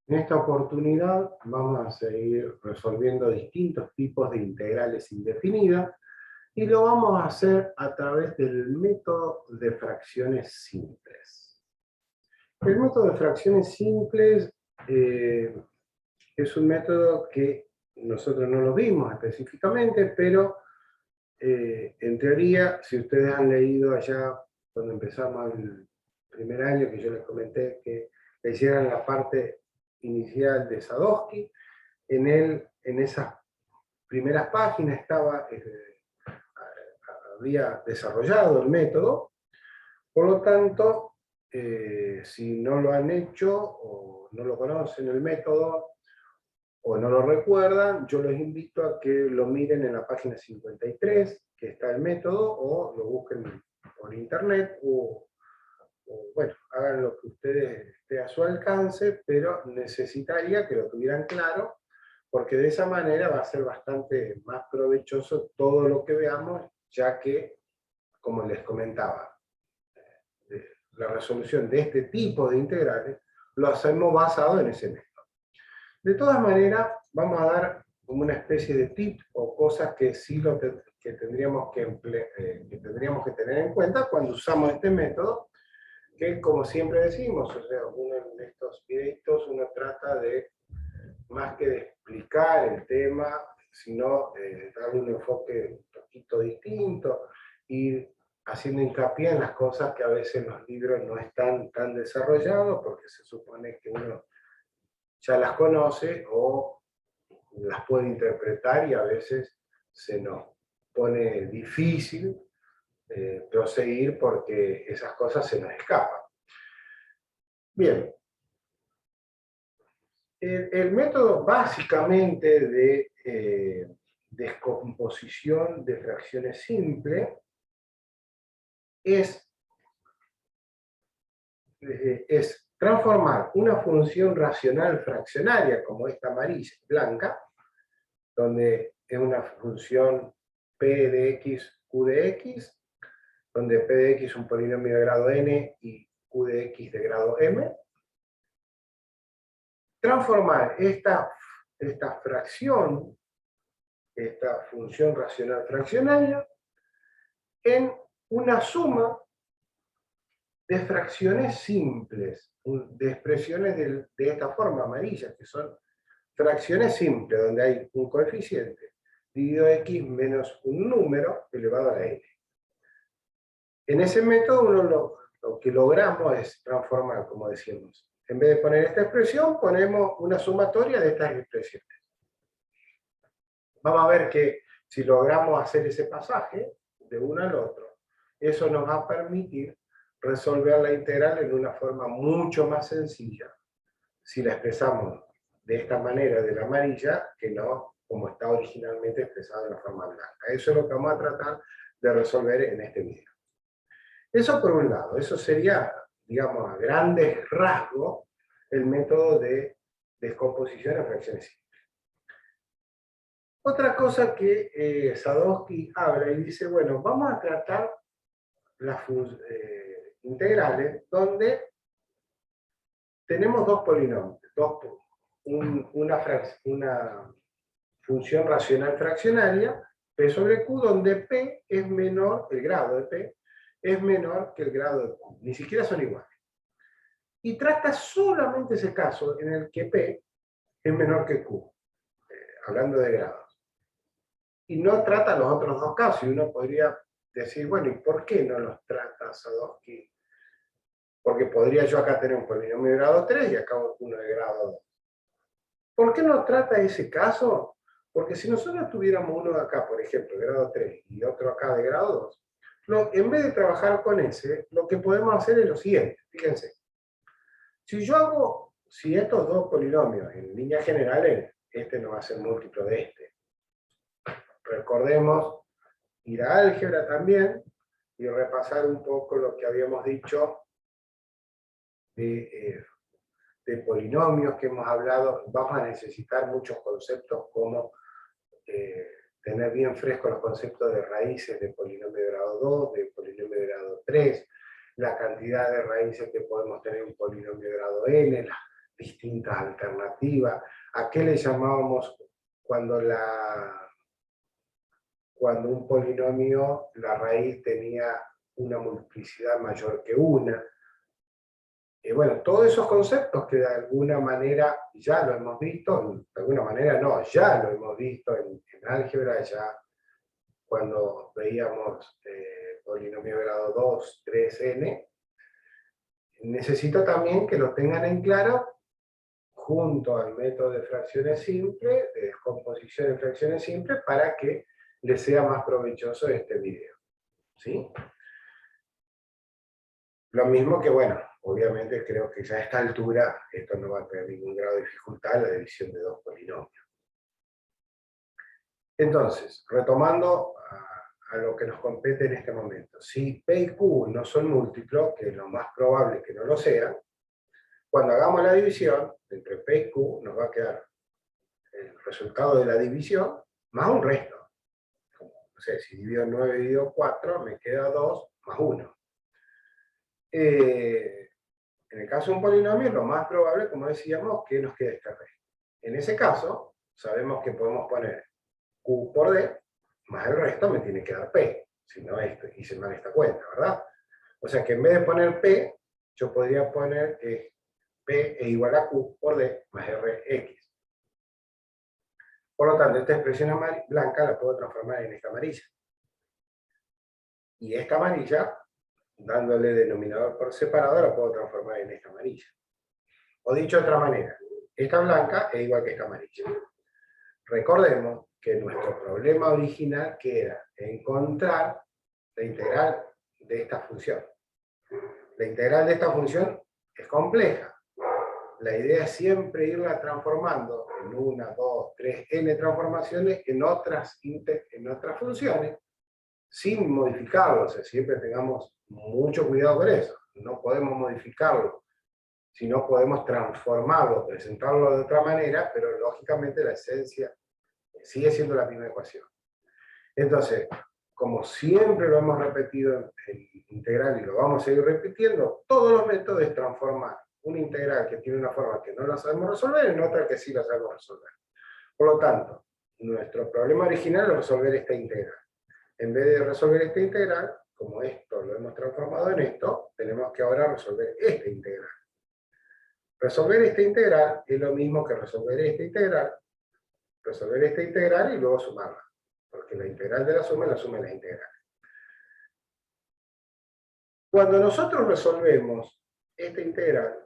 En esta oportunidad vamos a seguir resolviendo distintos tipos de integrales indefinidas y lo vamos a hacer a través del método de fracciones simples. El método de fracciones simples es un método que nosotros no lo vimos específicamente, pero en teoría, si ustedes han leído allá cuando empezamos el primer año, que yo les comenté que le hicieran la parte inicial de Sadowski, en esas primeras páginas había desarrollado el método. Por lo tanto, si no lo han hecho o no lo conocen el método o no lo recuerdan, yo les invito a que lo miren en la página 53, que está el método, o lo busquen por internet, o bueno, hagan lo que ustedes esté a su alcance, pero necesitaría que lo tuvieran claro, porque de esa manera va a ser bastante más provechoso todo lo que veamos, ya que, como les comentaba, la resolución de este tipo de integrales lo hacemos basado en ese método. De todas maneras, vamos a dar como una especie de tip o cosas que sí que tendríamos que tener en cuenta cuando usamos este método, que como siempre decimos, o sea, uno de estos videitos uno trata de, más que de explicar el tema, sino darle un enfoque un poquito distinto, y haciendo hincapié en las cosas que a veces los libros no están tan desarrollados, porque se supone que uno ya las conoce o las puede interpretar, y a veces se nos pone difícil proseguir porque esas cosas se nos escapan. Bien, el método básicamente de descomposición de fracciones simples es transformar una función racional fraccionaria, como esta amarilla blanca, donde es una función p de x, q de x, donde p de x es un polinomio de grado n y q de x de grado m. Transformar esta fracción, esta función racional fraccionaria, en una suma de fracciones simples, de expresiones de esta forma amarilla, que son fracciones simples, donde hay un coeficiente dividido x menos un número elevado a la n. En ese método lo que logramos es transformar, como decíamos, en vez de poner esta expresión, ponemos una sumatoria de estas expresiones. Vamos a ver que si logramos hacer ese pasaje de uno al otro, eso nos va a permitir resolver la integral en una forma mucho más sencilla, si la expresamos de esta manera, de la amarilla, que no como está originalmente expresado en la forma blanca. Eso es lo que vamos a tratar de resolver en este video. Eso por un lado, eso sería, digamos, a grandes rasgos, el método de descomposición en fracciones simples. Otra cosa que Sadowski habla y dice, bueno, vamos a tratar las integrales donde tenemos dos polinomios, una función racional fraccionaria, P sobre Q, donde P es menor, el grado de P es menor que el grado de Q, ni siquiera son iguales. Y trata solamente ese caso en el que P es menor que Q, hablando de grados. Y no trata los otros dos casos, y uno podría decir, bueno, ¿y por qué no los trata Sadowski? Porque podría yo acá tener un polinomio de grado 3 y acá uno de grado 2. ¿Por qué no trata ese caso? Porque si nosotros tuviéramos uno de acá, por ejemplo, de grado 3, y otro acá de grado 2, en vez de trabajar con ese, lo que podemos hacer es lo siguiente, fíjense. Si estos dos polinomios, en líneas generales, este no va a ser múltiplo de este. Recordemos ir a álgebra también y repasar un poco lo que habíamos dicho de polinomios que hemos hablado. Vamos a necesitar muchos conceptos como tener bien frescos los conceptos de raíces de polinomio de grado 2, de polinomio de grado 3, la cantidad de raíces que podemos tener en un polinomio de grado n, las distintas alternativas. ¿A qué le llamábamos cuando un polinomio, la raíz tenía una multiplicidad mayor que una? Bueno, todos esos conceptos que de alguna manera ya lo hemos visto, de alguna manera no, ya lo hemos visto en álgebra, ya cuando veíamos polinomio de grado 2, 3n, necesito también que lo tengan en claro junto al método de fracciones simples, de descomposición de fracciones simples, para que les sea más provechoso este video. ¿Sí? Lo mismo que, bueno, obviamente creo que ya a esta altura esto no va a tener ningún grado de dificultad, la división de dos polinomios. Entonces, retomando a lo que nos compete en este momento. Si P y Q no son múltiplos, que es lo más probable que no lo sean, cuando hagamos la división entre P y Q nos va a quedar el resultado de la división más un resto. Como, no sé, si divido 9 dividido 4, me queda 2 más 1. En el caso de un polinomio, lo más probable, como decíamos, que nos quede este resto. En ese caso, sabemos que podemos poner Q por D, más el resto me tiene que dar P, si no hice mal esta cuenta, ¿verdad? O sea que en vez de poner P, yo podría poner que P es igual a Q por D más Rx. Por lo tanto, esta expresión blanca la puedo transformar en esta amarilla. Y esta amarilla, dándole denominador por separado, la puedo transformar en esta amarilla. O dicho de otra manera, esta blanca es igual que esta amarilla. Recordemos que nuestro problema original que era encontrar la integral de esta función. La integral de esta función es compleja. La idea es siempre irla transformando en 1, 2, 3, n transformaciones en otras funciones, sin modificarlo. O sea, siempre tengamos mucho cuidado con eso. No podemos modificarlo, sino podemos transformarlo, presentarlo de otra manera, pero lógicamente la esencia sigue siendo la misma ecuación. Entonces, como siempre lo hemos repetido en integral y lo vamos a seguir repitiendo, todos los métodos es transformar una integral que tiene una forma que no la sabemos resolver en otra que sí la sabemos resolver. Por lo tanto, nuestro problema original es resolver esta integral. En vez de resolver esta integral, como esto lo hemos transformado en esto, tenemos que ahora resolver esta integral. Resolver esta integral es lo mismo que resolver esta integral y luego sumarla. Porque la integral de la suma es la suma de las integrales. Cuando nosotros resolvemos esta integral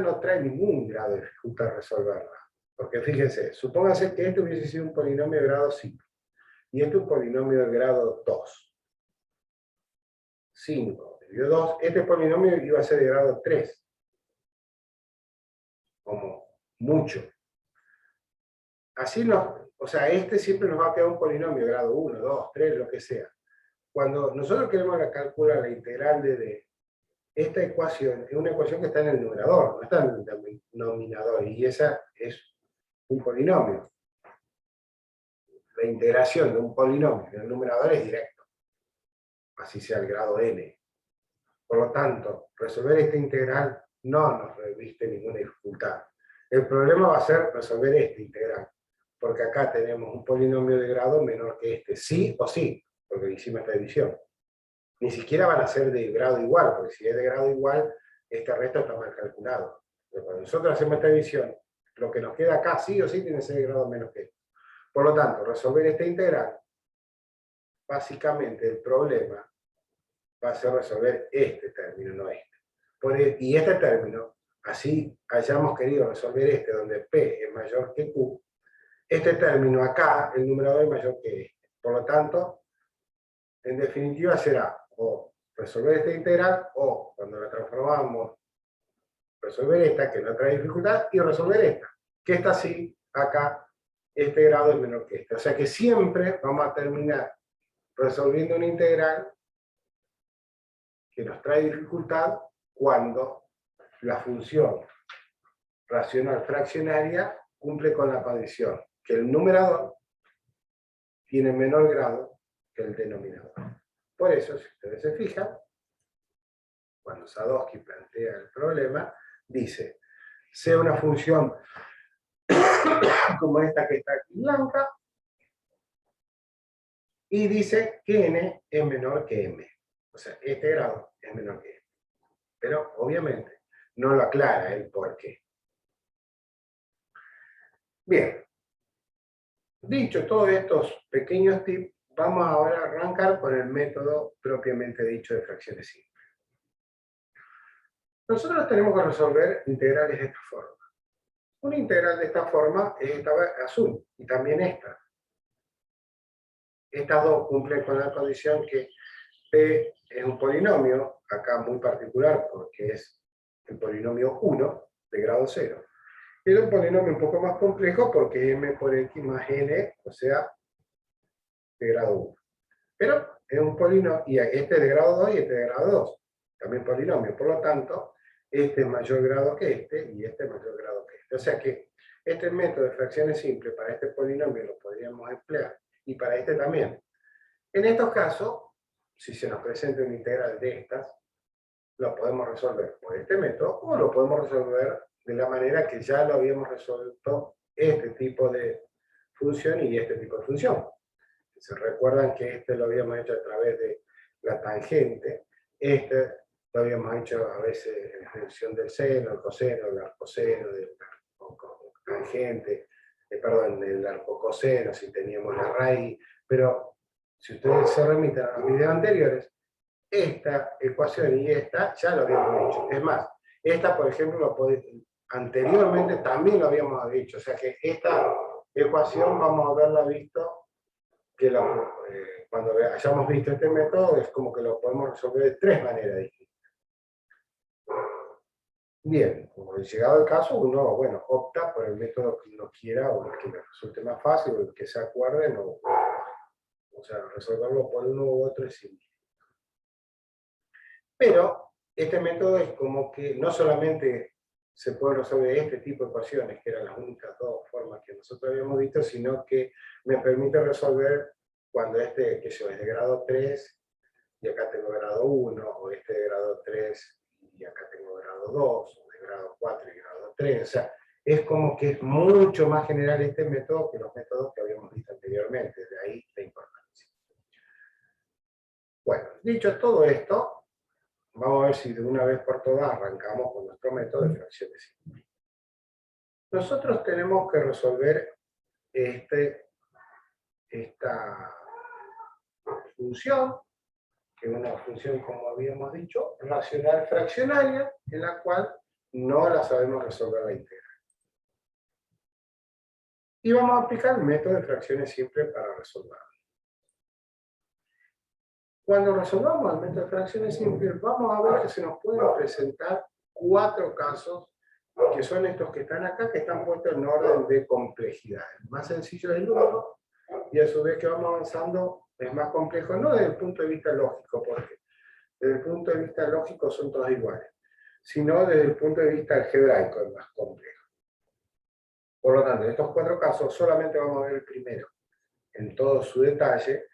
no trae ningún grado de dificultad resolverla. Porque fíjense, supónganse que este hubiese sido un polinomio de grado 5 y este un polinomio de grado 2. 5 dividido 2, este polinomio iba a ser de grado 3. Como mucho. Así o sea, este siempre nos va a quedar un polinomio de grado 1, 2, 3, lo que sea. Cuando nosotros queremos calcular la integral de D, esta ecuación es una ecuación que está en el numerador, no está en el denominador, y esa es un polinomio. La integración de un polinomio en el numerador es directo, así sea el grado n. Por lo tanto, resolver esta integral no nos reviste ninguna dificultad. El problema va a ser resolver esta integral, porque acá tenemos un polinomio de grado menor que este, sí o sí, porque hicimos esta división. Ni siquiera van a ser de grado igual, porque si es de grado igual, este resto está mal calculado. Pero cuando nosotros hacemos esta división, lo que nos queda acá sí o sí tiene que ser de grado menos que esto. Por lo tanto, resolver esta integral, básicamente el problema va a ser resolver este término, no este. Y este término, así hayamos querido resolver este, donde P es mayor que Q, este término acá, el numerador es mayor que este. Por lo tanto, en definitiva será o resolver esta integral, o cuando la transformamos, resolver esta, que no trae dificultad, y resolver esta, que esta sí, acá, este grado es menor que este. O sea que siempre vamos a terminar resolviendo una integral que nos trae dificultad cuando la función racional fraccionaria cumple con la condición que el numerador tiene menor grado que el denominador. Por eso, si ustedes se fijan, cuando Sadowski plantea el problema, dice, sea una función como esta que está aquí blanca, y dice que n es menor que m. O sea, este grado es menor que m. Pero obviamente no lo aclara el por qué. Bien, dicho todos estos pequeños tips, vamos ahora a arrancar con el método propiamente dicho de fracciones simples. Nosotros tenemos que resolver integrales de esta forma. Una integral de esta forma es esta azul, y también esta. Estas dos cumplen con la condición que P es un polinomio, acá muy particular porque es el polinomio 1 de grado 0. Y es un polinomio un poco más complejo porque es m por x más n, o sea, de grado 1. Pero es un polinomio, y este es de grado 2 y este de grado 2. También polinomio, por lo tanto, este es mayor grado que este y este es mayor grado que este. O sea que este método de fracciones simples para este polinomio lo podríamos emplear, y para este también. En estos casos, si se nos presenta una integral de estas, lo podemos resolver por este método o lo podemos resolver de la manera que ya lo habíamos resuelto este tipo de función y este tipo de función. Se recuerdan que este lo habíamos hecho a través de la tangente, este lo habíamos hecho a veces en función del seno, el coseno, el arcoseno, del tangente, perdón, del arcocoseno, si teníamos la raíz, pero si ustedes se remiten a los videos anteriores, esta ecuación y esta ya lo habíamos hecho. Es más, esta, por ejemplo, anteriormente también lo habíamos hecho, o sea que esta ecuación vamos a haberla visto, que cuando hayamos visto este método es como que lo podemos resolver de tres maneras distintas. Bien, como llegado el caso, uno, bueno, opta por el método que uno quiera o el que le resulte más fácil o el que se acuerden, o sea, resolverlo por uno u otro es simple. Pero este método es como que no solamente se puede resolver este tipo de ecuaciones, que eran las únicas dos formas que nosotros habíamos visto, sino que me permite resolver cuando este, que yo es de grado 3, y acá tengo grado 1, o este de grado 3, y acá tengo grado 2, o de grado 4 y grado 3. O sea, es como que es mucho más general este método que los métodos que habíamos visto anteriormente, de ahí la importancia. Bueno, dicho todo esto, vamos a ver si de una vez por todas arrancamos con nuestro método de fracciones simples. Nosotros tenemos que resolver esta función, que es una función, como habíamos dicho, racional fraccionaria, en la cual no la sabemos resolver la integral. Y vamos a aplicar el método de fracciones simples para resolverlo. Cuando resolvamos el método de fracciones simples, vamos a ver que se nos pueden presentar 4 casos, que son estos que están acá, que están puestos en orden de complejidad. El más sencillo es el 1, y a su vez que vamos avanzando es más complejo, no desde el punto de vista lógico, porque desde el punto de vista lógico son todos iguales, sino desde el punto de vista algebraico es más complejo. Por lo tanto, en estos 4 casos solamente vamos a ver el primero en todo su detalle,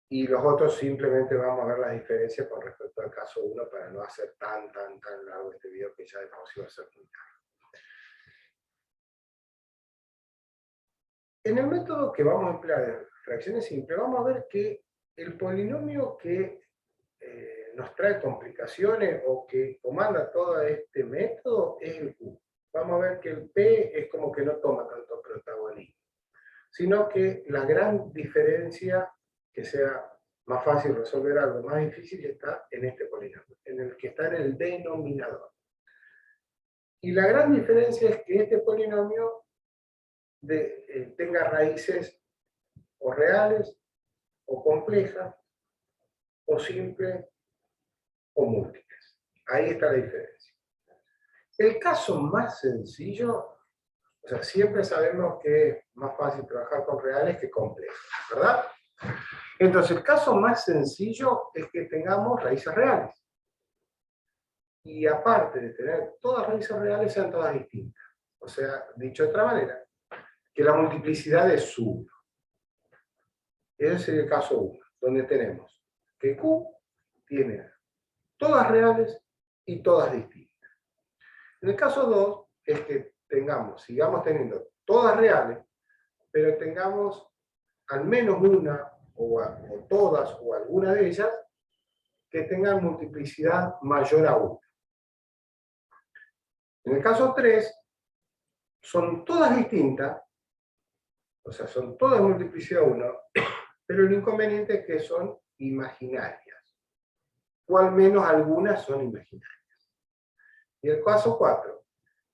y los otros simplemente vamos a ver las diferencias con respecto al caso 1 para no hacer tan largo este video, que ya de por sí va a ser muy largo. En el método que vamos a emplear de fracciones simples, vamos a ver que el polinomio que nos trae complicaciones o que comanda todo este método es el Q. Vamos a ver que el P es como que no toma tanto protagonismo, sino que la gran diferencia que sea más fácil resolver algo más difícil está en este polinomio, en el que está en el denominador. Y la gran diferencia es que este polinomio tenga raíces o reales, o complejas, o simples, o múltiples. Ahí está la diferencia. El caso más sencillo, o sea, siempre sabemos que es más fácil trabajar con reales que complejos, ¿verdad? Entonces, el caso más sencillo es que tengamos raíces reales. Y aparte de tener todas raíces reales, sean todas distintas. O sea, dicho de otra manera, que la multiplicidad es 1. Ese sería el caso 1, donde tenemos que Q tiene todas reales y todas distintas. En el caso 2 es que sigamos teniendo todas reales, pero tengamos al menos una, o todas, o alguna de ellas, que tengan multiplicidad mayor a 1. En el caso 3, son todas distintas, o sea, son todas multiplicidad 1, pero el inconveniente es que son imaginarias, o al menos algunas son imaginarias. Y el caso 4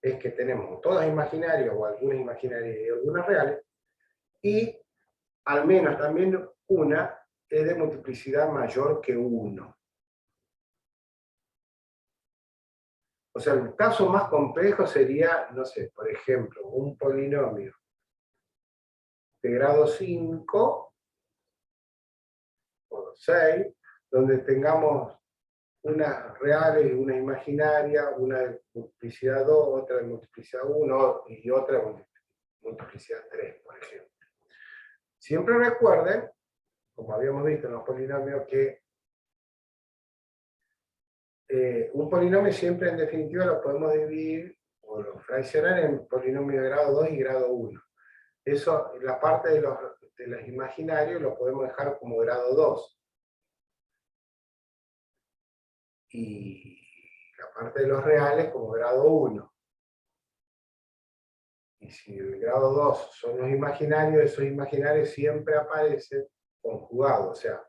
es que tenemos todas imaginarias, o algunas imaginarias y algunas reales, y al menos también una es de multiplicidad mayor que 1. O sea, el caso más complejo sería, no sé, por ejemplo, un polinomio de grado 5 o 6, donde tengamos una real y una imaginaria, una de multiplicidad 2, otra de multiplicidad 1 y otra de multiplicidad 3, por ejemplo. Siempre recuerden, como habíamos visto en los polinomios, que un polinomio siempre en definitiva lo podemos dividir o lo fraccionar en polinomio de grado 2 y grado 1. Eso, la parte de los imaginarios lo podemos dejar como grado 2. Y la parte de los reales como grado 1. Y si el grado 2 son los imaginarios, esos imaginarios siempre aparecen conjugados. O sea,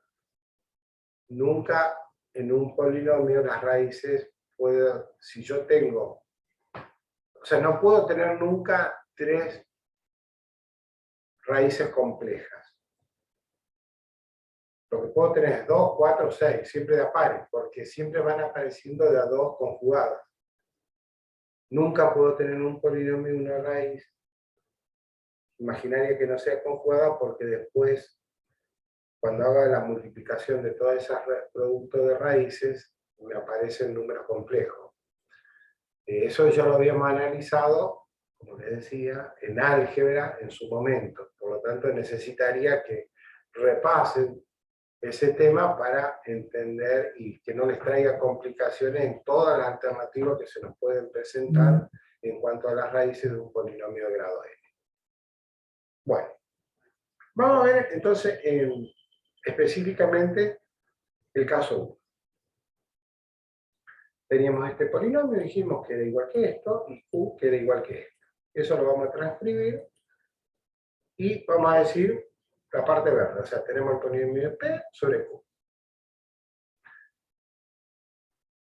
nunca en un polinomio las raíces si yo tengo, o sea, no puedo tener nunca 3 raíces complejas. Lo que puedo tener es 2, 4, 6, siempre de a pares, porque siempre van apareciendo de a 2 conjugadas. Nunca puedo tener un polinomio una raíz imaginaria que no sea conjugada, porque después, cuando haga la multiplicación de todas esas productos de raíces, me aparecen números complejos. Eso ya lo habíamos analizado, como les decía, en álgebra en su momento. Por lo tanto, necesitaría que repasen ese tema para entender y que no les traiga complicaciones en todas las alternativas que se nos pueden presentar en cuanto a las raíces de un polinomio de grado n. Bueno, vamos a ver entonces específicamente el caso 1. Teníamos este polinomio, dijimos que era igual que esto, y q que era igual que esto. Eso lo vamos a transcribir, y vamos a decir la parte verde, o sea, tenemos el polinomio de P sobre Q.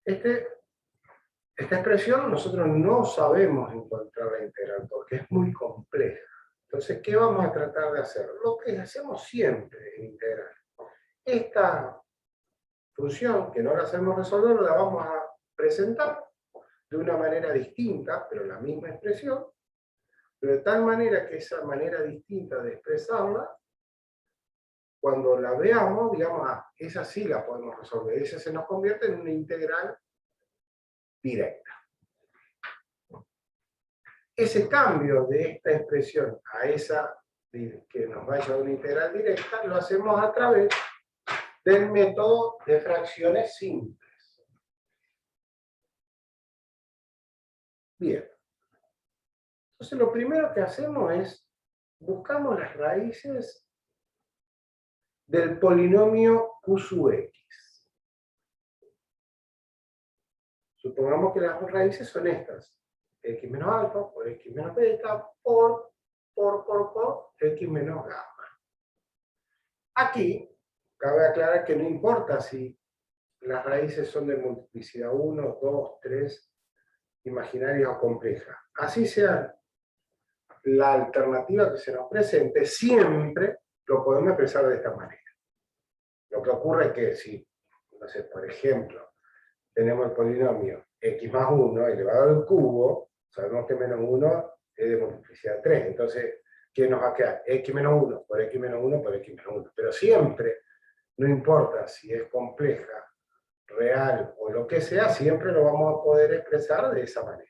Esta expresión nosotros no sabemos encontrar la integral, porque es muy compleja. Entonces, ¿qué vamos a tratar de hacer? Lo que hacemos siempre en integral. Esta función, que no la sabemos resolver, la vamos a presentar de una manera distinta, pero la misma expresión, pero de tal manera que esa manera distinta de expresarla, cuando la veamos, digamos, esa sí la podemos resolver, esa se nos convierte en una integral directa. Ese cambio de esta expresión a esa que nos vaya a una integral directa, lo hacemos a través del método de fracciones simples. Bien. Entonces lo primero que hacemos es, buscamos las raíces del polinomio q sub x. Supongamos que las raíces son estas. X menos alfa por X menos beta por X menos gamma. Aquí, cabe aclarar que no importa si las raíces son de multiplicidad 1, 2, 3, imaginarias o complejas. Así sea la alternativa que se nos presente, siempre lo podemos expresar de esta manera. Lo que ocurre es que si, no sé, por ejemplo, tenemos el polinomio x más 1 elevado al cubo, sabemos que menos 1 es de multiplicidad 3, entonces, ¿qué nos va a quedar? X menos 1 por X menos 1 por X menos 1. Pero siempre, no importa si es compleja, real o lo que sea, siempre lo vamos a poder expresar de esa manera.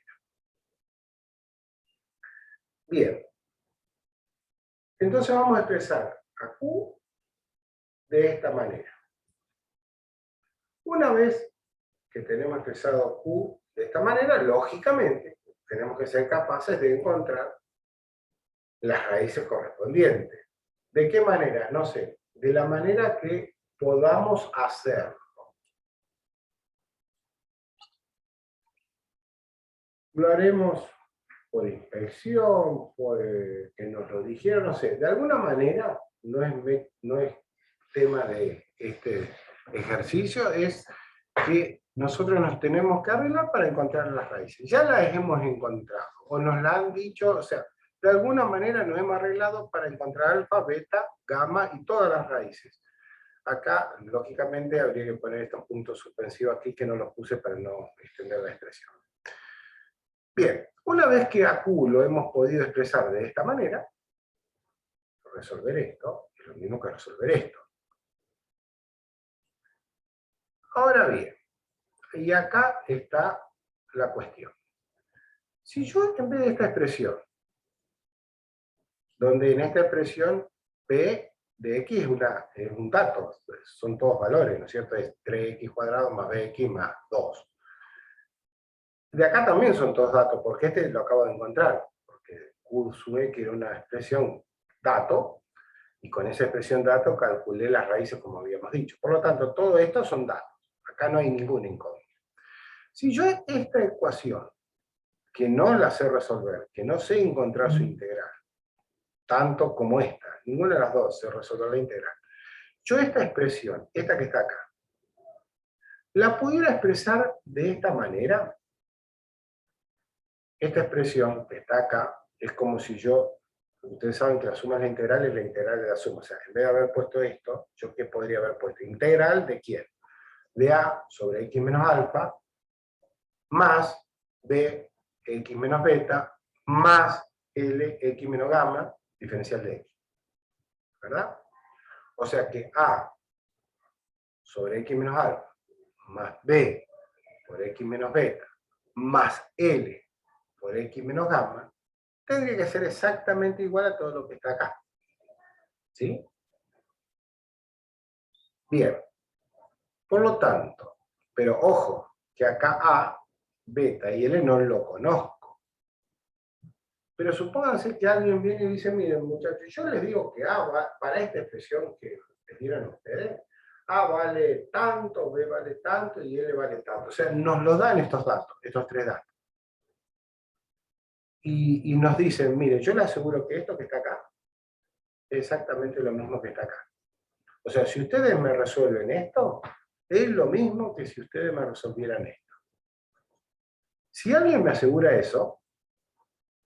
Bien. Entonces vamos a expresar a Q de esta manera. Una vez que tenemos expresado Q De esta manera, lógicamente, tenemos que ser capaces de encontrar las raíces correspondientes. ¿De qué manera? No sé, de la manera que podamos hacerlo. Lo haremos por inspección, por que nos lo dijeron, no sé. De alguna manera, no es tema de este ejercicio, es que nosotros nos tenemos que arreglar para encontrar las raíces. Ya las hemos encontrado, o nos la han dicho, o sea, de alguna manera nos hemos arreglado para encontrar alfa, beta, gamma y todas las raíces. Acá, lógicamente, habría que poner estos puntos suspensivos aquí que no los puse para no extender la expresión. Bien, una vez que a Q lo hemos podido expresar de esta manera, resolver esto es lo mismo que resolver esto. Ahora bien, y acá está la cuestión. Si yo, en vez de esta expresión, donde en esta expresión P de X es un dato, son todos valores, ¿no es cierto? Es 3X cuadrado más BX más 2. De acá también son todos datos, porque este lo acabo de encontrar, porque Q sub X era una expresión dato, y con esa expresión dato calculé las raíces como habíamos dicho. Por lo tanto, todo esto son datos. Acá no hay ninguna incógnita. Si yo esta ecuación, que no la sé resolver, que no sé encontrar su integral, tanto como esta, ninguna de las dos se resuelve la integral, yo esta expresión, esta que está acá, la pudiera expresar de esta manera. Esta expresión que está acá es como si yo, ustedes saben que la suma es la integral de la suma. O sea, en vez de haber puesto esto, ¿yo qué podría haber puesto? ¿Integral de quién? De A sobre X menos alfa, más B, X menos beta, más L, X menos gamma, diferencial de X. ¿Verdad? O sea que A sobre X menos alfa, más B por X menos beta, más L por X menos gamma, tendría que ser exactamente igual a todo lo que está acá. ¿Sí? Bien. Por lo tanto, pero ojo, que acá A, beta y L no lo conozco. Pero supónganse que alguien viene y dice, miren muchachos, yo les digo que A va, para esta expresión que les dieron ustedes, A vale tanto, B vale tanto y L vale tanto. O sea, nos lo dan estos datos, estos tres datos. Y nos dicen, mire, yo les aseguro que esto que está acá es exactamente lo mismo que está acá. O sea, si ustedes me resuelven esto, es lo mismo que si ustedes me resolvieran esto. Si alguien me asegura eso,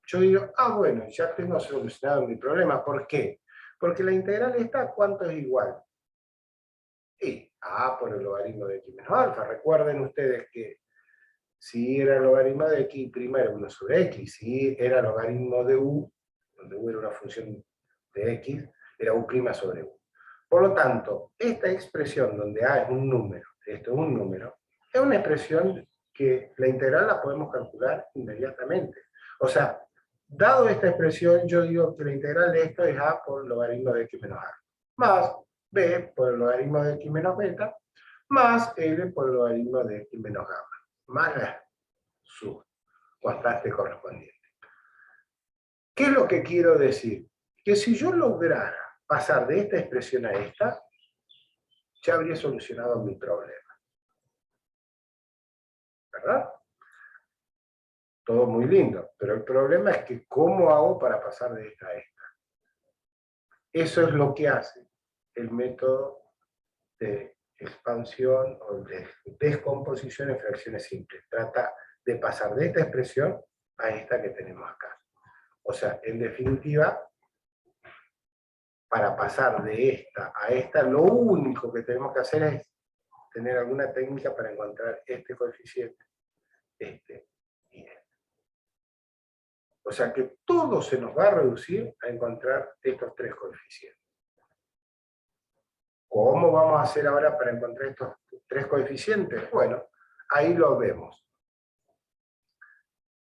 yo digo, ah, bueno, ya tengo solucionado mi problema. ¿Por qué? Porque la integral esta, ¿cuánto es igual? Y A por el logaritmo de X menos alfa. Recuerden ustedes que si era el logaritmo de X, primero 1 sobre X. Si era el logaritmo de U, donde U era una función de X, era U' sobre U. Por lo tanto, esta expresión donde A es un número, esto es un número, es una expresión que la integral la podemos calcular inmediatamente. O sea, dado esta expresión, yo digo que la integral de esto es A por el logaritmo de X menos A, más B por el logaritmo de X menos beta, más L por el logaritmo de X menos gamma, más su constante correspondiente. ¿Qué es lo que quiero decir? Que si yo lograra pasar de esta expresión a esta, ya habría solucionado mi problema. ¿Verdad? Todo muy lindo, pero el problema es que ¿cómo hago para pasar de esta a esta? Eso es lo que hace el método de expansión o de descomposición en fracciones simples. Trata de pasar de esta expresión a esta que tenemos acá. O sea, en definitiva, para pasar de esta a esta, lo único que tenemos que hacer es tener alguna técnica para encontrar este coeficiente, este y este. O sea que todo se nos va a reducir a encontrar estos tres coeficientes. ¿Cómo vamos a hacer ahora para encontrar estos tres coeficientes? Bueno, ahí lo vemos.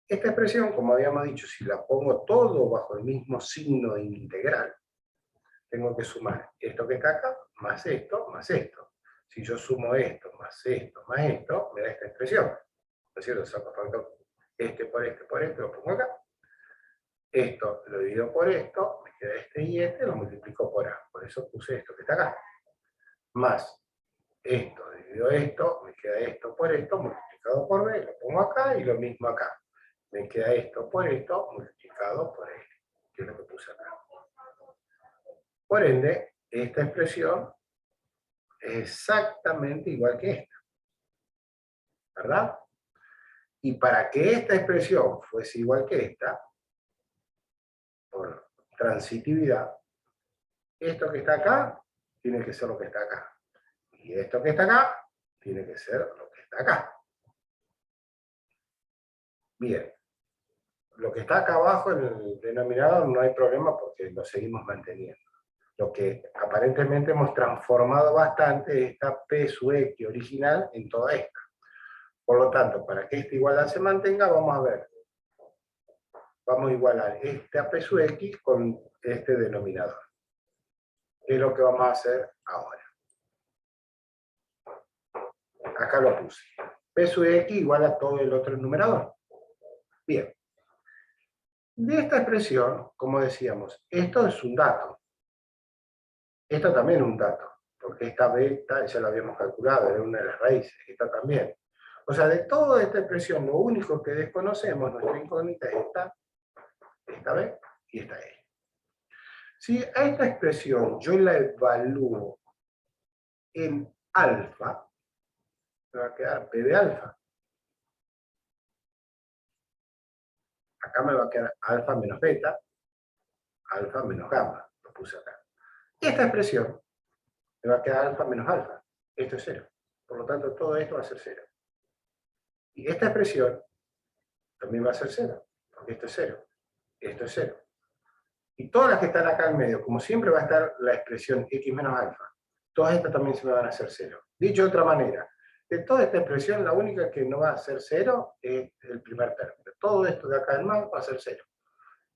Esta expresión, como habíamos dicho, si la pongo todo bajo el mismo signo de integral, tengo que sumar esto que está acá, más esto, más esto. Si yo sumo esto, más esto, me da esta expresión. es cierto? Saco factor este por este, lo pongo acá. Esto lo divido por esto, me queda este y este, lo multiplico por A. Por eso puse esto que está acá. Más esto dividido esto, me queda esto por esto, multiplicado por B, lo pongo acá y lo mismo acá. Me queda esto por esto, multiplicado por L, que es lo que puse acá. Por ende, esta expresión es exactamente igual que esta, ¿verdad? Y para que esta expresión fuese igual que esta, por transitividad, esto que está acá tiene que ser lo que está acá. Y esto que está acá tiene que ser lo que está acá. Bien. Lo que está acá abajo en el denominador no hay problema porque lo seguimos manteniendo. Lo que aparentemente hemos transformado bastante es esta P sub X original en toda esta. Por lo tanto, para que esta igualdad se mantenga, vamos a ver. Vamos a igualar esta P sub X con este denominador. ¿Qué es lo que vamos a hacer ahora? Acá lo puse. P sub X igual a todo el otro numerador. Bien. De esta expresión, como decíamos, esto es un dato. Esto también es un dato, porque esta beta ya la habíamos calculado, era una de las raíces, esta también. O sea, de toda esta expresión, lo único que desconocemos, nuestra incógnita, es esta B y esta E. Si a esta expresión yo la evalúo en alfa, me va a quedar P de alfa. Acá me va a quedar alfa menos beta, alfa menos gamma, lo puse acá. Esta expresión me va a quedar alfa menos alfa, esto es cero. Por lo tanto, todo esto va a ser cero. Y esta expresión también va a ser cero, porque esto es cero, esto es cero. Y todas las que están acá en medio, como siempre va a estar la expresión x menos alfa, todas estas también se me van a hacer cero. Dicho de otra manera, de toda esta expresión, la única que no va a ser cero es el primer término. Todo esto de acá en más va a ser cero.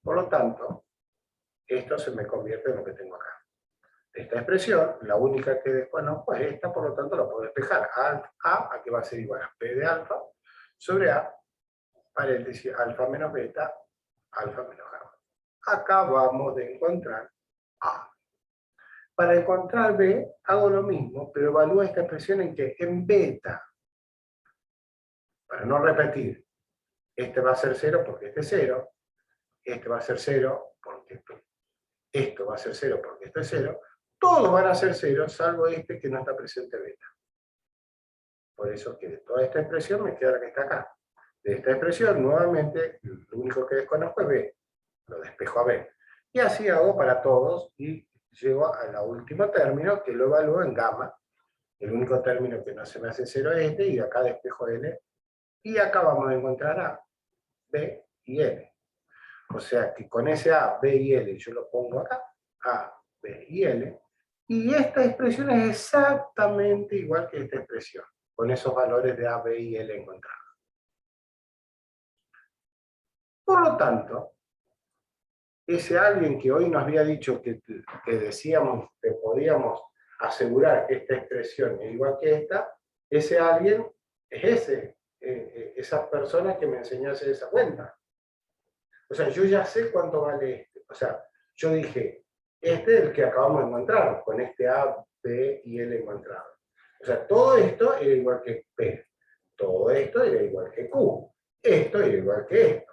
Por lo tanto, esto se me convierte en lo que tengo acá. Esta expresión, la única que desconozco es esta, por lo tanto la puedo despejar. A que va a ser igual a P de alfa sobre A, paréntesis, alfa menos beta, alfa menos gamma. Acabamos de encontrar A. Para encontrar B, hago lo mismo, pero evalúo esta expresión en que en beta. Para no repetir, este va a ser 0 porque este es 0, este va a ser 0 porque esto va a ser 0 porque esto es 0, todos van a ser 0, salvo este que no está presente beta. Por eso que de toda esta expresión me queda la que está acá. De esta expresión, nuevamente, lo único que desconozco es B. Lo despejo a B. Y así hago para todos y llego al último término que lo evalúo en gamma. El único término que no se me hace 0 es este, y acá despejo L. Y acá vamos a encontrar A, B y L. O sea que con ese A, B y L yo lo pongo acá, A, B y L, y esta expresión es exactamente igual que esta expresión, con esos valores de A, B y L encontrados. Por lo tanto, ese alguien que hoy nos había dicho que decíamos que podíamos asegurar que esta expresión es igual que esta, ese alguien es esa persona que me enseñó a hacer esa cuenta. O sea, yo ya sé cuánto vale este. O sea, yo dije, este es el que acabamos de encontrar, con este A, B y L encontrado. O sea, todo esto era igual que P. Todo esto era igual que Q. Esto era igual que esto.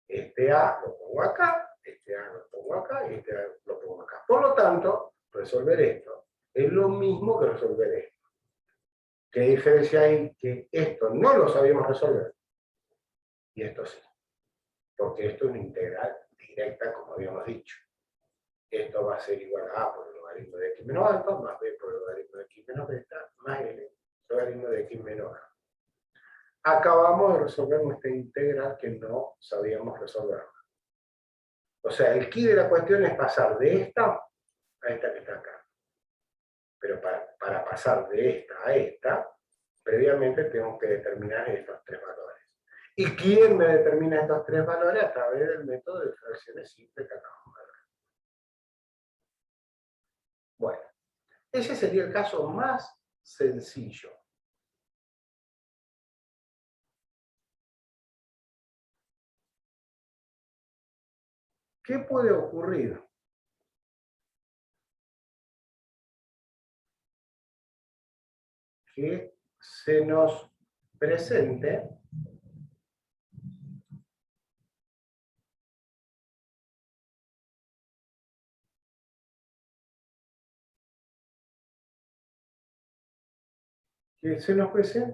Este A lo pongo acá, este A lo pongo acá y este A lo pongo acá. Por lo tanto, resolver esto es lo mismo que resolver esto. ¿Qué diferencia hay? Que esto no lo sabíamos resolver y esto sí. Porque esto es una integral directa, como habíamos dicho. Esto va a ser igual a A por el logaritmo de x menos alfa, más B por el logaritmo de x menos beta, más L, logaritmo de x menos A. Acabamos de resolver nuestra integral que no sabíamos resolver. O sea, el key de la cuestión es pasar de esta a esta que está acá. Pero para pasar de esta a esta, previamente tengo que determinar estos tres valores. ¿Y quién me determina estos tres valores? A través del método de fracciones simples que acabamos de ver. Bueno, ese sería el caso más sencillo. ¿qué puede ocurrir? Que se nos presente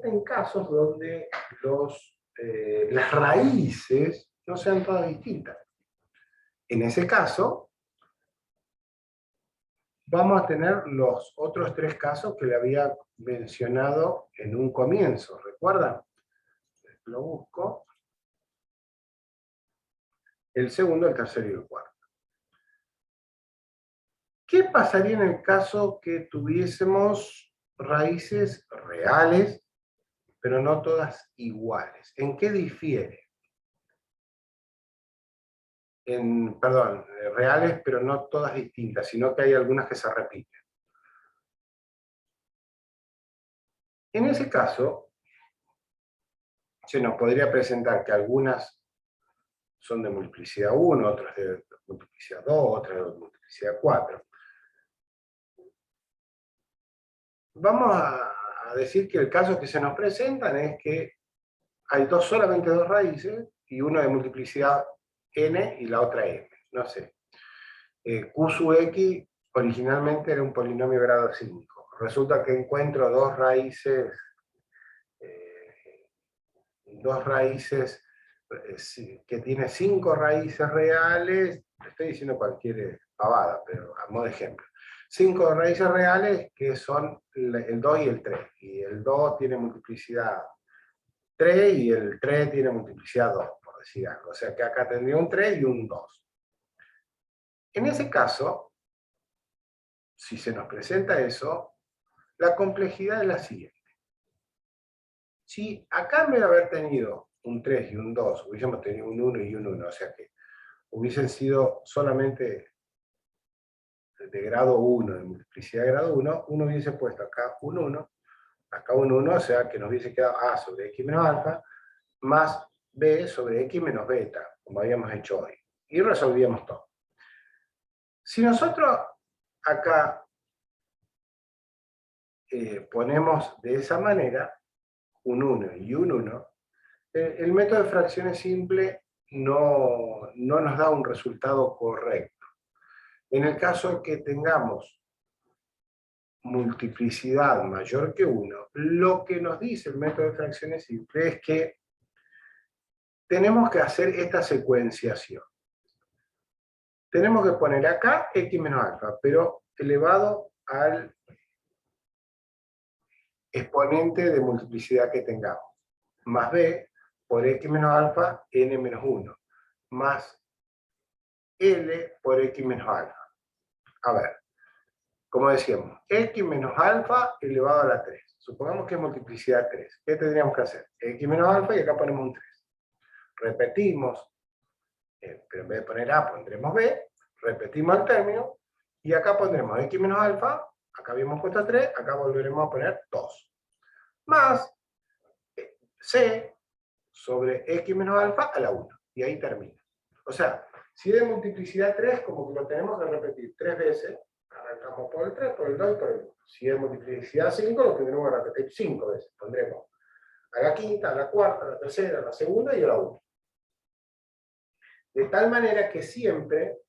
en casos donde las raíces no sean todas distintas. En ese caso, vamos a tener los otros tres casos que le había mencionado en un comienzo. ¿Recuerdan? Lo busco. El segundo, el tercero y el cuarto. ¿Qué pasaría en el caso que tuviésemos raíces reales, pero no todas iguales? ¿En qué difiere? Perdón, reales, pero no todas distintas, sino que hay algunas que se repiten. En ese caso, se nos podría presentar que algunas son de multiplicidad 1, otras de multiplicidad 2, otras de multiplicidad 4. Vamos a decir que el caso que se nos presentan es que hay solamente dos raíces, y una de multiplicidad n y la otra m, no sé. Q sub x originalmente era un polinomio grado 5. Resulta que encuentro dos raíces que tiene 5 raíces reales. Estoy diciendo cualquier pavada, pero a modo de ejemplo. 5 raíces reales que son el 2 y el 3. Y el 2 tiene multiplicidad 3 y el 3 tiene multiplicidad 2, por decir algo. O sea que acá tendría un 3 y un 2. En ese caso, si se nos presenta eso, la complejidad es la siguiente. Si acá en vez de haber tenido un 3 y un 2, hubiésemos tenido un 1 y un 1, o sea que hubiesen sido solamente de grado 1, de multiplicidad de grado 1, uno hubiese puesto acá un 1, acá un 1, o sea que nos hubiese quedado A sobre X menos alfa, más B sobre X menos beta, como habíamos hecho hoy. Y resolvíamos todo. Si nosotros acá ponemos de esa manera, un 1 y un 1, el método de fracciones simple no nos da un resultado correcto. En el caso que tengamos multiplicidad mayor que 1, lo que nos dice el método de fracciones simple es que tenemos que hacer esta secuenciación. Tenemos que poner acá x menos alfa, pero elevado al exponente de multiplicidad que tengamos, más b por x menos alfa n menos 1, más L por X menos alfa. A ver, como decíamos, X menos alfa elevado a la 3. Supongamos que es multiplicidad 3. ¿Qué tendríamos que hacer? X menos alfa y acá ponemos un 3. Repetimos, pero en vez de poner A pondremos B, repetimos el término, y acá pondremos X menos alfa, acá habíamos puesto 3, acá volveremos a poner 2. Más C sobre X menos alfa a la 1. Y ahí termina. O sea, si es de multiplicidad 3, como que lo tenemos que repetir 3 veces, arrancamos por el 3, por el 2 y por el 1. Si es multiplicidad 5, lo tendremos que repetir 5 veces. Pondremos a la quinta, a la cuarta, a la tercera, a la segunda y a la 1. De tal manera que siempre,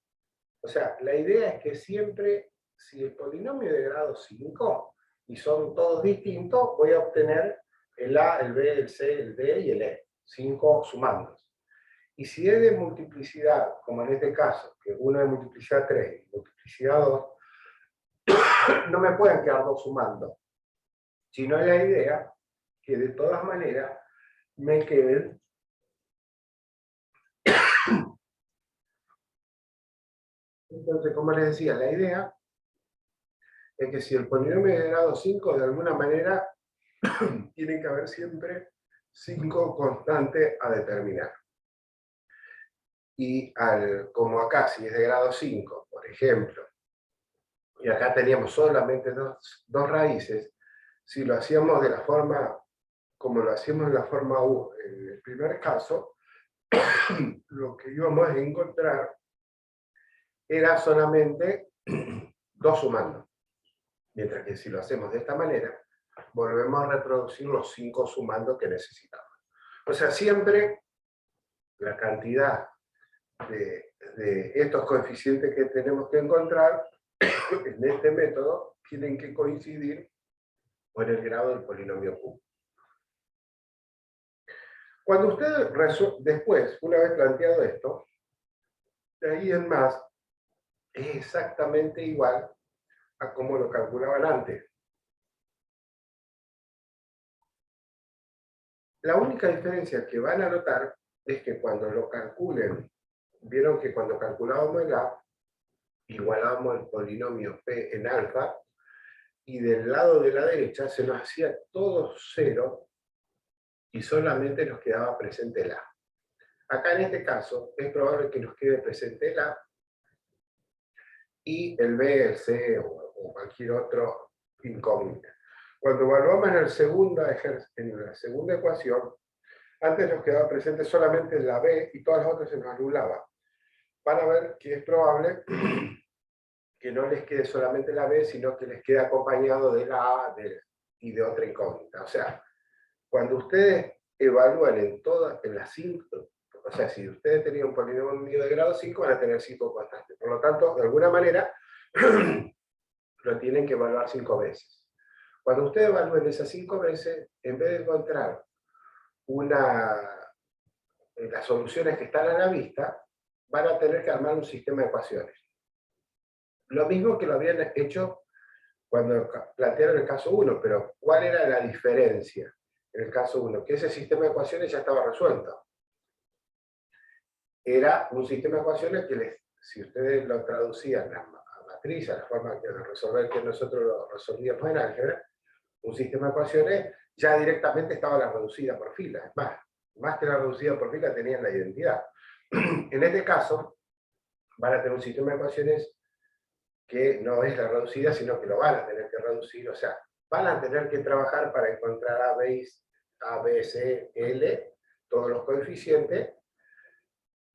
o sea, la idea es que siempre, si el polinomio es de grado 5, y son todos distintos, voy a obtener el A, el B, el C, el D y el E. 5 sumandos. Y si es de multiplicidad, como en este caso, que uno es multiplicidad 3 y multiplicidad 2, no me pueden quedar dos sumando, sino la idea que de todas maneras me queden entonces, como les decía, la idea es que si el polinomio es de grado 5, de alguna manera tiene que haber siempre 5 constantes a determinar. Y como acá, si es de grado 5, por ejemplo, y acá teníamos solamente dos raíces, si lo hacíamos de la forma, como lo hacíamos en la forma U, en el primer caso, lo que íbamos a encontrar era solamente 2 sumando. Mientras que si lo hacemos de esta manera, volvemos a reproducir los 5 sumandos que necesitamos. O sea, siempre la cantidad de estos coeficientes que tenemos que encontrar en este método tienen que coincidir con el grado del polinomio Q. Cuando usted después, una vez planteado esto, de ahí en más, es exactamente igual a como lo calculaban antes. La única diferencia que van a notar es que cuando lo calculen, vieron que cuando calculábamos el A, igualábamos el polinomio P en alfa, y del lado de la derecha se nos hacía todo cero, y solamente nos quedaba presente el A. Acá en este caso, es probable que nos quede presente el A, y el B, el C, o cualquier otro incógnita. Cuando evaluamos en la segunda ecuación, antes nos quedaba presente solamente la B y todas las otras se nos anulaban. Van a ver que es probable que no les quede solamente la B, sino que les quede acompañado de la A y de otra incógnita. O sea, cuando ustedes evalúan en las 5, o sea, si ustedes tenían un polinomio de grado 5, van a tener 5 constantes. Por lo tanto, de alguna manera, lo tienen que evaluar 5 veces. Cuando ustedes evalúen esas 5 veces, en vez de encontrar las soluciones que están a la vista, van a tener que armar un sistema de ecuaciones. Lo mismo que lo habían hecho cuando plantearon el caso 1, pero ¿cuál era la diferencia en el caso 1? Que ese sistema de ecuaciones ya estaba resuelto. Era un sistema de ecuaciones que si ustedes lo traducían a matriz, a la forma de resolver que nosotros lo resolvíamos en álgebra, un sistema de ecuaciones ya directamente estaba la reducida por fila. Es más que la reducida por fila tenían la identidad. En este caso, van a tener un sistema de ecuaciones que no es la reducida, sino que lo van a tener que reducir, o sea, van a tener que trabajar para encontrar A, B, C, L, todos los coeficientes,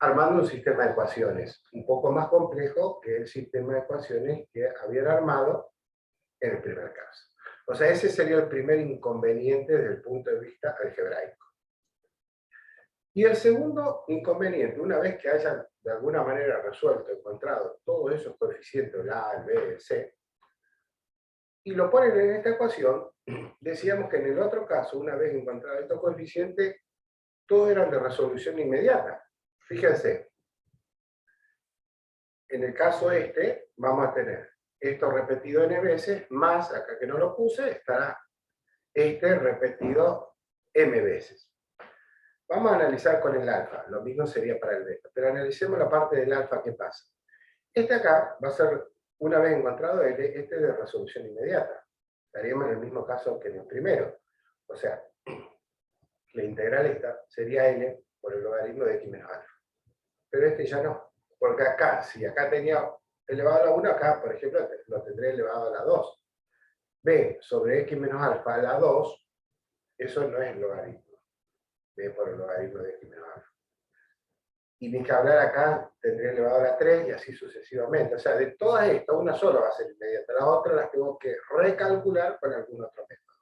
armando un sistema de ecuaciones un poco más complejo que el sistema de ecuaciones que habían armado en el primer caso. O sea, ese sería el primer inconveniente desde el punto de vista algebraico. Y el segundo inconveniente, una vez que hayan de alguna manera resuelto, encontrado todos esos coeficientes, el A, el B, el C, y lo ponen en esta ecuación, decíamos que en el otro caso, una vez encontrado estos coeficientes, todos eran de resolución inmediata. Fíjense, en el caso vamos a tener esto repetido n veces, más, acá que no lo puse, estará repetido m veces. Vamos a analizar con el alfa, lo mismo sería para el beta, pero analicemos la parte del alfa, ¿qué pasa? Acá va a ser, una vez encontrado L, de resolución inmediata. Estaríamos en el mismo caso que en el primero. O sea, la integral esta sería L por el logaritmo de x menos alfa. Pero ya no, porque acá, si acá tenía elevado a la 1, acá, por ejemplo, lo tendré elevado a la 2. B sobre x menos alfa a la 2, eso no es el logaritmo. B por el logaritmo de x menos alfa. Y ni que hablar acá, tendría elevado a la 3 y así sucesivamente. O sea, de todas estas, una sola va a ser inmediata, las otras las tengo que recalcular con algún otro método.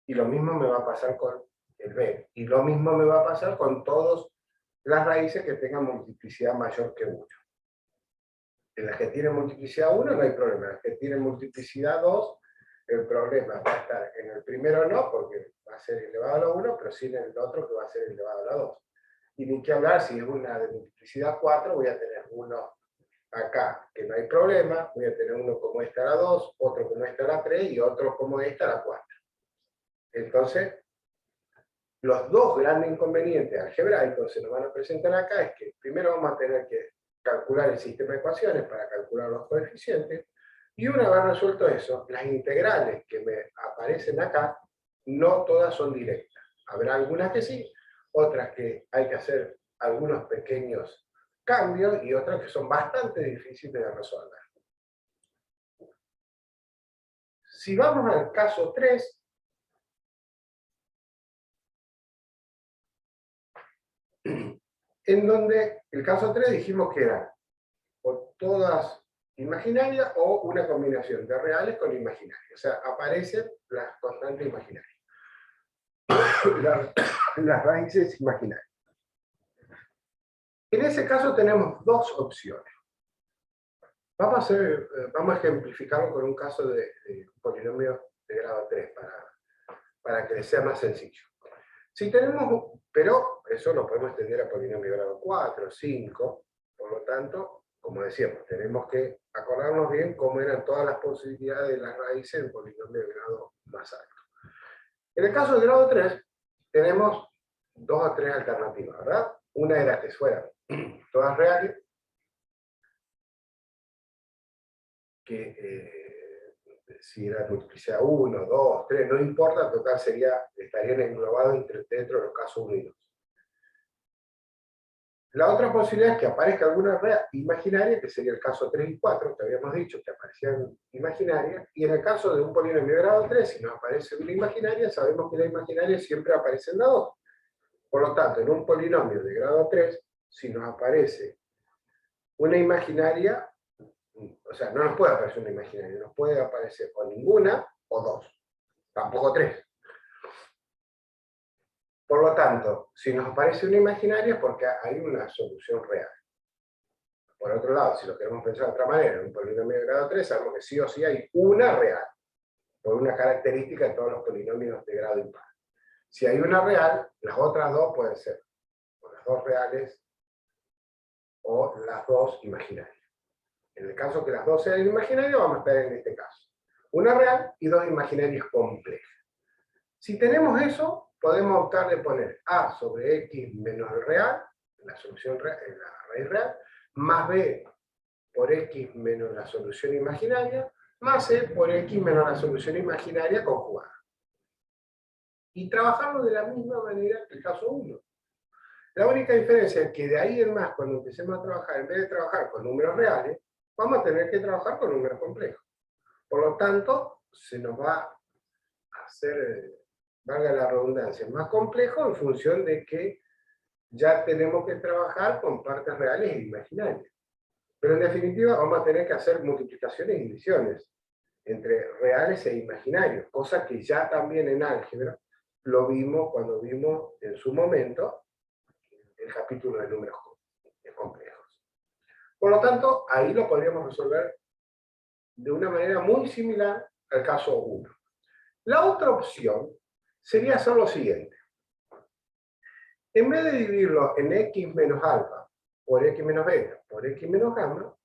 Y lo mismo me va a pasar con el B. Y lo mismo me va a pasar con todas las raíces que tengan multiplicidad mayor que 1. En las que tienen multiplicidad 1 no hay problema. En las que tienen multiplicidad 2, el problema va a estar en el primero no, porque va a ser elevado a la 1, pero sí en el otro que va a ser elevado a la 2. Y ni que hablar, si es una de multiplicidad 4, voy a tener uno acá, que no hay problema, voy a tener uno como esta a la 2, otro como esta a la 3 y otro como esta a la 4. Entonces, los dos grandes inconvenientes algebraicos que se nos van a presentar acá es que primero vamos a tener que calcular el sistema de ecuaciones para calcular los coeficientes, y una vez resuelto eso, las integrales que me aparecen acá, no todas son directas. Habrá algunas que sí, otras que hay que hacer algunos pequeños cambios y otras que son bastante difíciles de resolver. Si vamos al caso 3, en donde el caso 3 dijimos que era o todas imaginarias, o una combinación de reales con imaginarias. O sea, aparecen las constantes imaginarias. Las raíces imaginarias. En ese caso tenemos dos opciones. Vamos a ejemplificarlo con un caso de un polinomio de grado 3 para que les sea más sencillo. Si tenemos, pero eso lo podemos extender a polinomio de grado 4, 5, por lo tanto, como decíamos, tenemos que acordarnos bien cómo eran todas las posibilidades de las raíces del polinomio de grado más alto. En el caso de grado 3, tenemos dos o tres alternativas, ¿verdad? Una era que fueran todas reales, que si era multiplicidad 1, 2, 3, no importa, total estarían englobados dentro de los casos 1 y 2. La otra posibilidad es que aparezca alguna real imaginaria, que sería el caso 3 y 4, que habíamos dicho que aparecían imaginarias, y en el caso de un polinomio de grado 3, si nos aparece una imaginaria, sabemos que la imaginaria siempre aparece en la 2. Por lo tanto, en un polinomio de grado 3, si nos aparece una imaginaria, o sea, no nos puede aparecer una imaginaria, nos puede aparecer o ninguna o dos, tampoco tres. Por lo tanto, si nos aparece una imaginaria es porque hay una solución real. Por otro lado, si lo queremos pensar de otra manera, en un polinomio de grado 3, sabemos que sí o sí hay una real, por una característica de todos los polinomios de grado impar. Si hay una real, las otras dos pueden ser o las dos reales o las dos imaginarias. En el caso que las dos sean imaginarias, vamos a estar en este caso. Una real y dos imaginarias complejas. Si tenemos eso, podemos optar de poner a sobre x menos el real, la solución real, la raíz real, más b por x menos la solución imaginaria, más c por x menos la solución imaginaria conjugada. Y trabajarlo de la misma manera que el caso 1. La única diferencia es que de ahí en más, cuando empecemos a trabajar, en vez de trabajar con números reales, vamos a tener que trabajar con números complejos. Por lo tanto, se nos va a hacer, valga la redundancia, más complejo en función de que ya tenemos que trabajar con partes reales e imaginarias. Pero en definitiva vamos a tener que hacer multiplicaciones y divisiones entre reales e imaginarios, cosa que ya también en álgebra lo vimos cuando vimos en su momento el capítulo de números complejos. Por lo tanto, ahí lo podríamos resolver de una manera muy similar al caso 1. La otra opción sería hacer lo siguiente. En vez de dividirlo en x menos alfa por x menos beta por x menos gamma,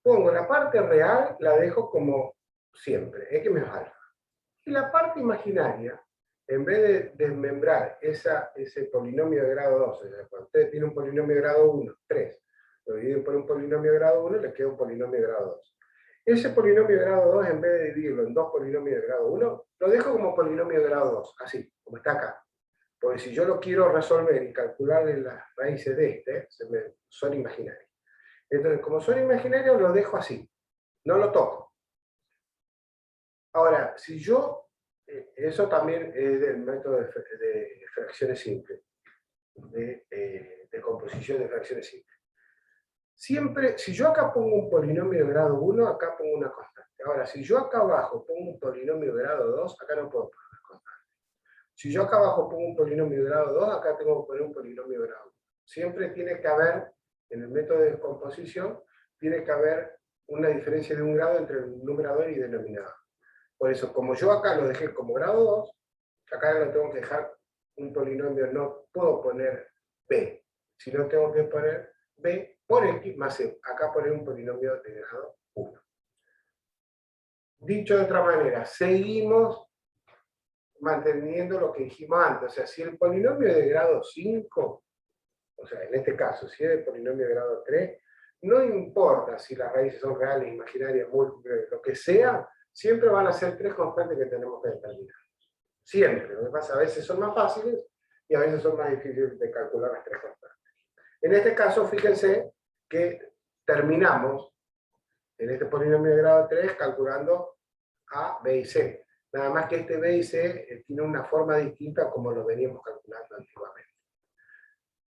pongo la parte real, la dejo como siempre, x menos alfa. Y la parte imaginaria, en vez de desmembrar ese polinomio de grado 2, o sea, cuando ustedes tienen un polinomio de grado 1, 3, lo dividen por un polinomio de grado 1, les queda un polinomio de grado 2. Ese polinomio de grado 2, en vez de dividirlo en dos polinomios de grado 1, lo dejo como polinomio de grado 2, así, como está acá. Porque si yo lo quiero resolver y calcular en las raíces de este, son imaginarios. Entonces, como son imaginarios, lo dejo así, no lo toco. Ahora, si yo, eso también es del método de fracciones simples, de composición de fracciones simples. Siempre, si yo acá pongo un polinomio de grado 1, acá pongo una constante. Ahora, si yo acá abajo pongo un polinomio de grado 2, acá no puedo poner una constante. Si yo acá abajo pongo un polinomio de grado 2, acá tengo que poner un polinomio de grado 1. Siempre tiene que haber, en el método de descomposición, tiene que haber una diferencia de un grado entre el numerador y denominador. Por eso, como yo acá lo dejé como grado 2, acá lo tengo que dejar un polinomio, no puedo poner b, sino tengo que poner b por x más c. Acá poner un polinomio de grado 1. Dicho de otra manera, seguimos manteniendo lo que dijimos antes. O sea, si el polinomio de grado 5, o sea, en este caso, si es el polinomio de grado 3, no importa si las raíces son reales, imaginarias, múltiples, lo que sea, siempre van a ser tres constantes que tenemos que determinar. Siempre. Lo que pasa, a veces son más fáciles y a veces son más difíciles de calcular las tres constantes. En este caso, fíjense que terminamos en este polinomio de grado 3 calculando A, B y C. Nada más que este B y C tiene una forma distinta como lo veníamos calculando antiguamente.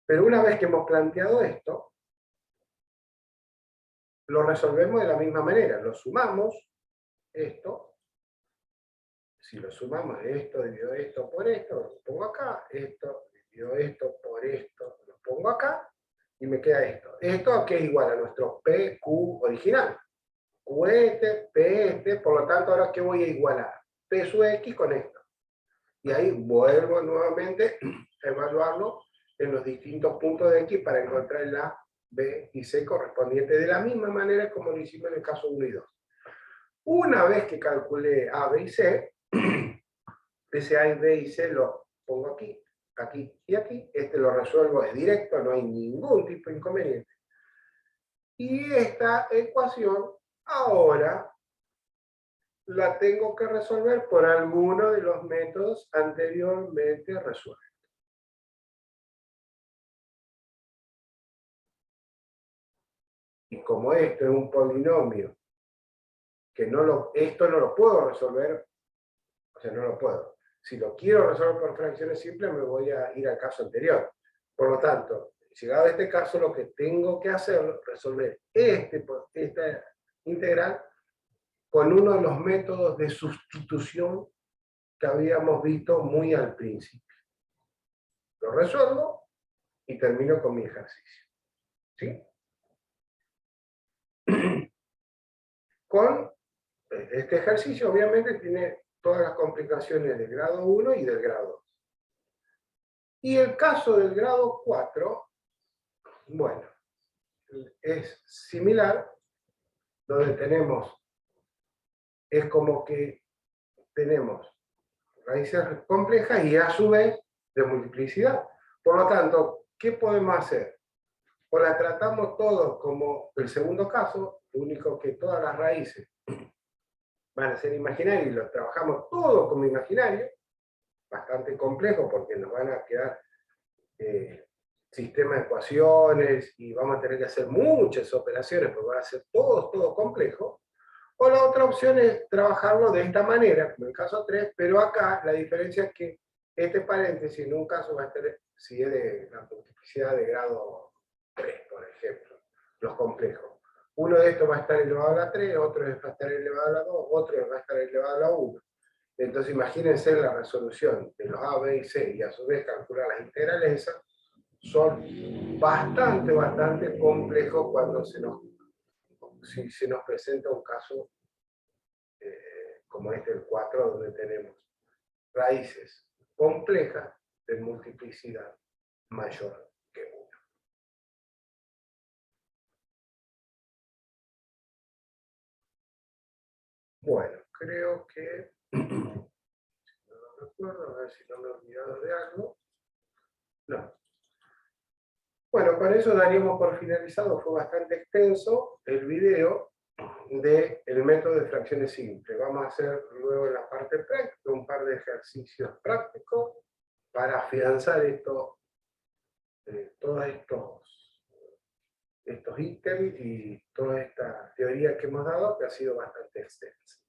Pero una vez que hemos planteado esto, lo resolvemos de la misma manera. Lo sumamos, esto. Si lo sumamos, esto dividido esto por esto, lo pongo acá. Esto dividido esto por esto, lo pongo acá. Y me queda esto. Esto que es igual a nuestro PQ original. QT, PT, por lo tanto, ahora ¿qué voy a igualar? P sub X con esto. Y ahí vuelvo nuevamente a evaluarlo en los distintos puntos de X para encontrar la B y C correspondiente de la misma manera como lo hicimos en el caso 1 y 2. Una vez que calculé A, B y C, ese A, B y C lo pongo aquí, aquí y aquí. Este lo resuelvo de directo, no hay ningún tipo de inconveniente. Y esta ecuación ahora la tengo que resolver por alguno de los métodos anteriormente resueltos. Y como esto es un polinomio, que esto no lo puedo resolver, o sea, no lo puedo. Si lo quiero resolver por fracciones simples, me voy a ir al caso anterior. Por lo tanto, llegado a este caso, lo que tengo que hacer es resolver esta integral con uno de los métodos de sustitución que habíamos visto muy al principio. Lo resuelvo y termino con mi ejercicio. ¿Sí? Con este ejercicio, obviamente, tiene todas las complicaciones del grado 1 y del grado 2. Y el caso del grado 4, bueno, es similar, donde es como que tenemos raíces complejas y a su vez de multiplicidad. Por lo tanto, ¿qué podemos hacer? O la tratamos todos como el segundo caso, lo único que todas las raíces van a ser imaginarias y lo trabajamos todo como imaginario, bastante complejo porque nos van a quedar sistemas de ecuaciones y vamos a tener que hacer muchas operaciones porque va a ser todo complejo. O la otra opción es trabajarlo de esta manera, como en el caso 3, pero acá la diferencia es que este paréntesis en un caso va a estar, si es de la multiplicidad de grado 3, por ejemplo, los complejos. Uno de estos va a estar elevado a la 3, otro va a estar elevado a la 2, otro va a estar elevado a la 1. Entonces imagínense la resolución de los A, B y C y a su vez calcular las integrales esas, son bastante complejos cuando si se nos presenta un caso como este, el 4, donde tenemos raíces complejas de multiplicidad mayor que 1. Bueno, creo que, no lo recuerdo, a ver si no me he olvidado de algo. No. Bueno, con eso daríamos por finalizado, fue bastante extenso el video del método de fracciones simples. Vamos a hacer luego en la parte práctica un par de ejercicios prácticos para afianzar todos estos ítems y toda esta teoría que hemos dado, que ha sido bastante extensa.